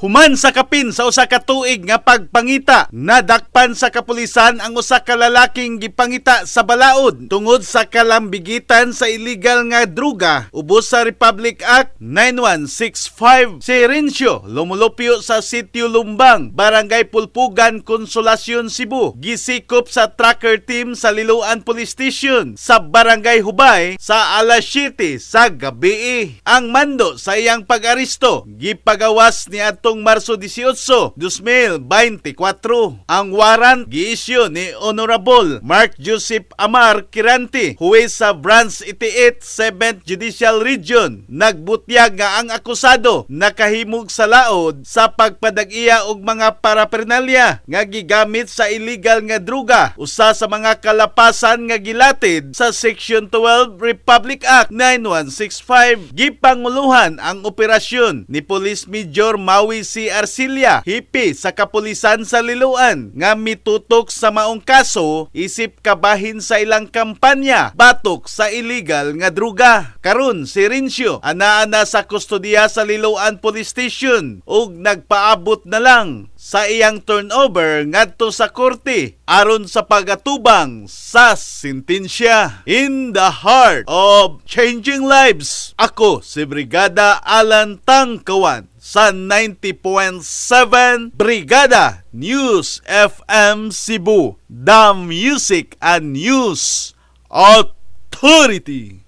Human sa kapin sa usa ka tuig nga pagpangita, nadakpan sa kapulisan ang usa ka lalaking gipangita sa balaod tungod sa kalambigitan sa illegal nga druga ubos sa Republic Act 9165. Si Rencio lumulupyo sa Sitio Lumbang, Barangay Pulpugan, Consolacion, Cebu. Gisikop sa tracker team sa Liloan Police Station sa Barangay Hubay sa alas 7 sa gabi. Ang mando sa iyang pag-aristo gipagawas ni atong Marso 18, 2024. Ang warrant giisyu ni Honorable Mark Joseph Amar Kiranti, huwes sa Branch 88 7th Judicial Region. Nagbutyag nga ang akusado nakahimog sa laod sa pagpadag-iya og mga parapernalya nga gigamit sa illegal nga druga, usa sa mga kalapasan nga gilatid sa Section 12 Republic Act 9165. Gipanguluhan ang operasyon ni Police Major Maui C. Arcilia, hipi sa kapulisan sa Liloan, nga mitutok sa maong kaso isip kabahin sa ilang kampanya batok sa illegal nga druga. Karon si Rencio anaa na sa kustodiya sa Liloan Police Station ug nagpaabot na lang sa iyang turnover ngadto sa korte aron sa pagatubang sa sentensya. In the heart of changing lives, ako si Brigada Alan Tangkawan sa 90.7 Brigada News FM Cebu, the Music and News Authority.